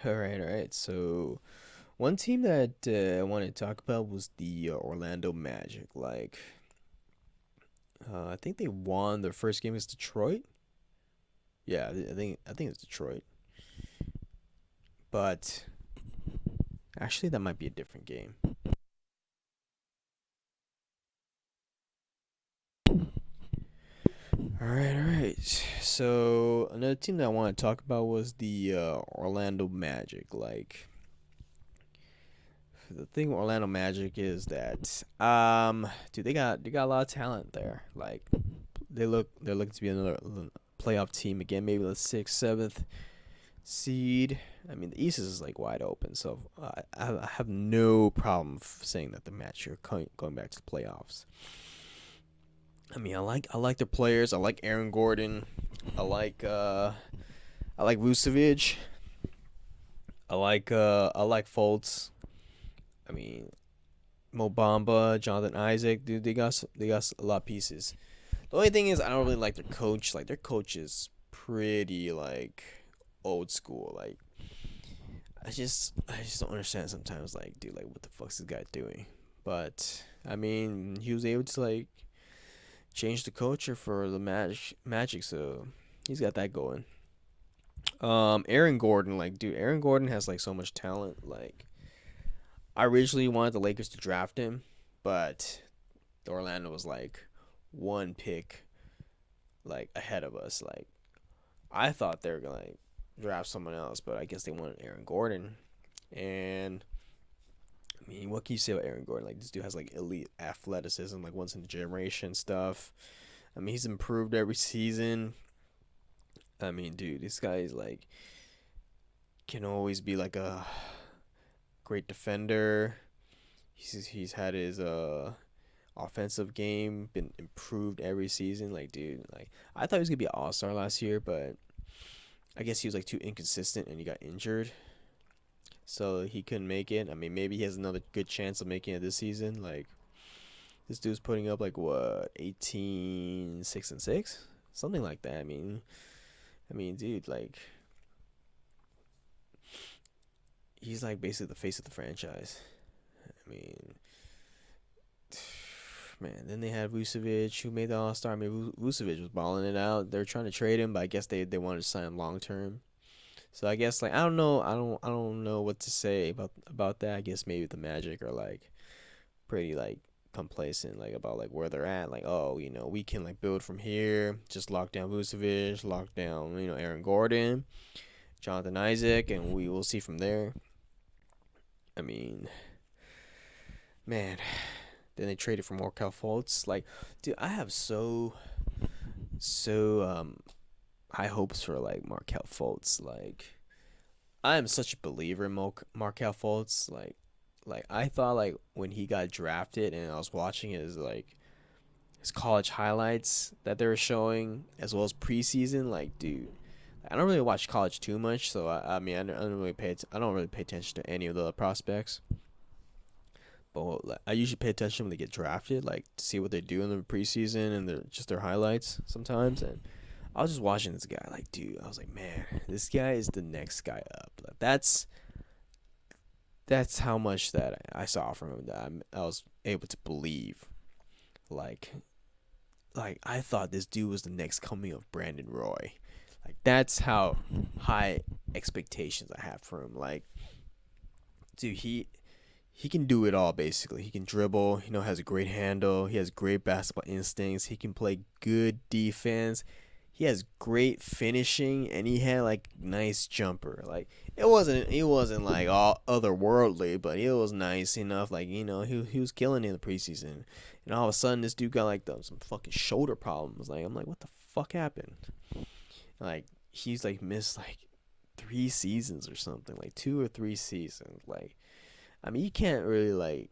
All right. So one team that I wanted to talk about was the Orlando Magic. I think they won their first game against Detroit. Yeah, I think it's Detroit. But actually, that might be a different game. All right. So another team that I want to talk about was the Orlando Magic. The thing with Orlando Magic is that dude, they got a lot of talent there. They're looking to be another playoff team again, maybe the sixth, seventh seed. I mean, the East is like wide open, so I have no problem saying that the match are going back to the playoffs. I mean, I like their players. I like Aaron Gordon. I like uh I like Vucevic. I like Fultz. I mean, Mo Bamba, Jonathan Isaac. Dude, they got a lot of pieces. The only thing is, I don't really like their coach. Like their coach is pretty old school. I just don't understand sometimes. Like, dude, like what the fuck's this guy doing? But I mean, he was able to change the culture for the Magic, so he's got that going. Aaron Gordon, dude, Aaron Gordon has so much talent. I originally wanted the Lakers to draft him, but the Orlando was one pick ahead of us. I thought they were gonna draft someone else, but I guess they wanted Aaron Gordon. And I mean, what can you say about Aaron Gordon? This dude has elite athleticism, once in a generation stuff. I mean, he's improved every season. I mean, dude, this guy is can always be a great defender. He's had his offensive game been improved every season. Dude, I thought he was gonna be an all star last year, but I guess he was too inconsistent and he got injured, so he couldn't make it. I mean, maybe he has another good chance of making it this season. This dude's putting up what 18, 6 and 6, something like that. I mean, dude, he's basically the face of the franchise. I mean, man. Then they had Vucevic, who made the All Star. I mean, Vucevic was balling it out. They're trying to trade him, but I guess they wanted to sign him long term. So I guess I don't know. I don't know what to say about that. I guess maybe the Magic are pretty complacent about where they're at. Oh, we can build from here. Just lock down Vucevic, lock down Aaron Gordon, Jonathan Isaac, and we will see from there. I mean, man. Then they traded for Markel Fultz. Dude, I have so high hopes for Markel Fultz. I am such a believer in Markel Fultz. I thought when he got drafted and I was watching his college highlights that they were showing as well as preseason. Dude, I don't really watch college too much, so I mean I don't really pay attention to any of the prospects. But I usually pay attention when they get drafted, to see what they do in the preseason and their highlights sometimes. And I was just watching this guy, dude, I was like, man, this guy is the next guy up. That's how much that I saw from him that I was able to believe. Like, I thought this dude was the next coming of Brandon Roy. That's how high expectations I have for him. Dude, he can do it all basically. He can dribble, has a great handle. He has great basketball instincts. He can play good defense. He has great finishing, and he had nice jumper. It wasn't all otherworldly, but it was nice enough. He was killing in the preseason, and all of a sudden this dude got some fucking shoulder problems. I'm like, what the fuck happened? He's missed 3 seasons or something, 2 or 3 seasons. I mean, you can't really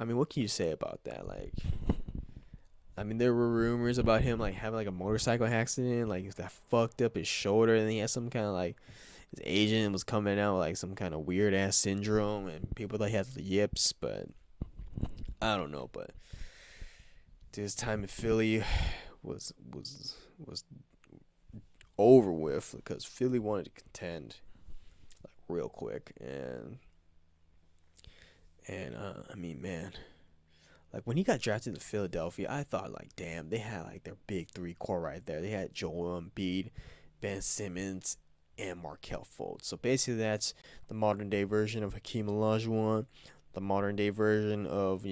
I mean, what can you say about that? I mean, there were rumors about him having a motorcycle accident, that fucked up his shoulder, and he had some kind of his agent was coming out with some kind of weird ass syndrome, and people thought he had the yips, but I don't know. But his time in Philly was over with because Philly wanted to contend. real quick. And I mean, man, like when he got drafted to Philadelphia, I thought like, damn, they had like their big three core right there. They had Joel Embiid, Ben Simmons, and Markel Fultz. So basically, that's the modern day version of Hakeem Olajuwon, the modern day version of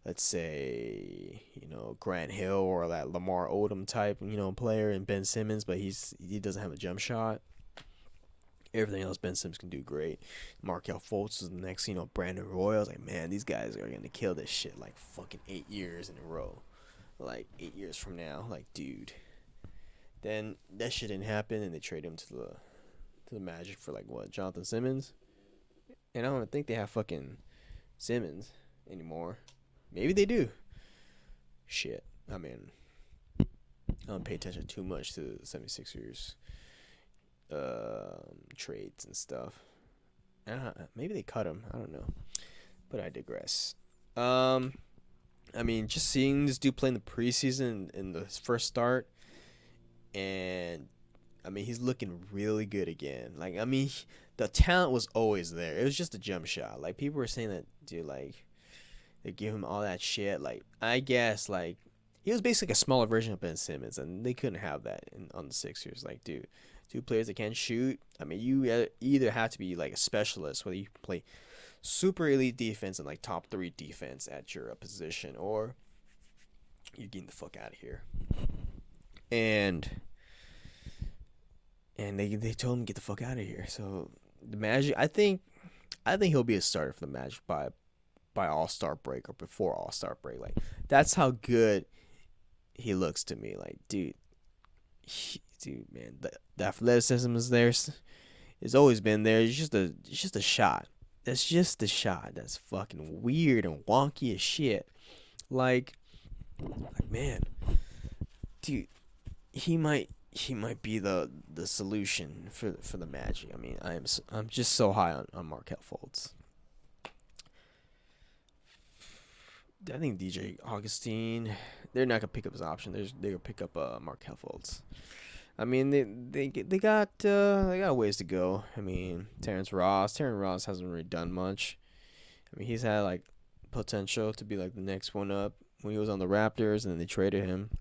let's say Grant Hill or that Lamar Odom type player, and Ben Simmons, but he doesn't have a jump shot. Everything else Ben Simmons can do great. Markel Fultz is the next, Brandon Roy. I was like, man, these guys are gonna kill this shit like fucking 8 years in a row. Like 8 years from now. Like, dude. Then that shit didn't happen and they traded him to the Magic for like what, Jonathan Simmons? And I don't even think they have fucking Simmons anymore. Maybe they do. Shit. I mean, I don't pay attention too much to the 76ers trades and stuff. Maybe they cut him. I don't know. But I digress. I mean, just seeing this dude play in the preseason in the first start, and I mean, he's looking really good again. Like, I mean, the talent was always there. It was just a jump shot. Like, people were saying that, dude, like, they give him all that shit. Like, I guess, like, he was basically a smaller version of Ben Simmons, and they couldn't have that on the Sixers. Like, dude, two players that can shoot. I mean, you either have to be, like, a specialist, whether you play super elite defense and, like, top 3 defense at your position, or you're getting the fuck out of here. And they told him to get the fuck out of here. So the Magic, I think he'll be a starter for the Magic by All-Star break or before All-Star break. Like, that's how good he looks to me. Like, dude, man, the athleticism is there. It's always been there. It's just a shot. That's just a shot. That's fucking weird and wonky as shit. Like man, dude, he might be the solution for the Magic. I mean, I'm just so high on Markel Fultz. I think DJ Augustine, they're not gonna pick up his option. They're gonna pick up Markel Fultz. I mean, they got ways to go. I mean, Terrence Ross hasn't really done much. I mean, he's had like potential to be like the next one up when he was on the Raptors, and then they traded him.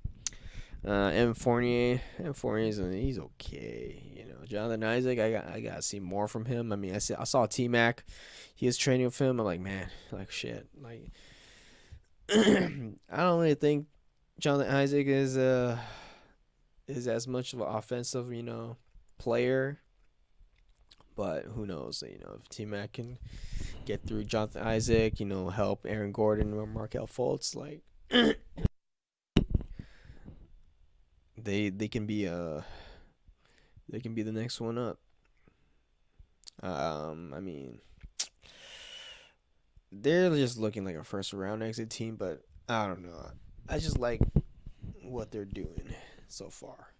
Evan Fournier, he's okay. Jonathan Isaac, I gotta see more from him. I mean, I saw T Mac, he was training with him. I'm like, man, like shit, like I don't really think Jonathan Isaac is as much of an offensive, player. But who knows? If T Mac can get through Jonathan Isaac, help Aaron Gordon or Markel Fultz, like they can be the next one up. I mean, they're just looking like a first round exit team, but I don't know. I just like what they're doing so far.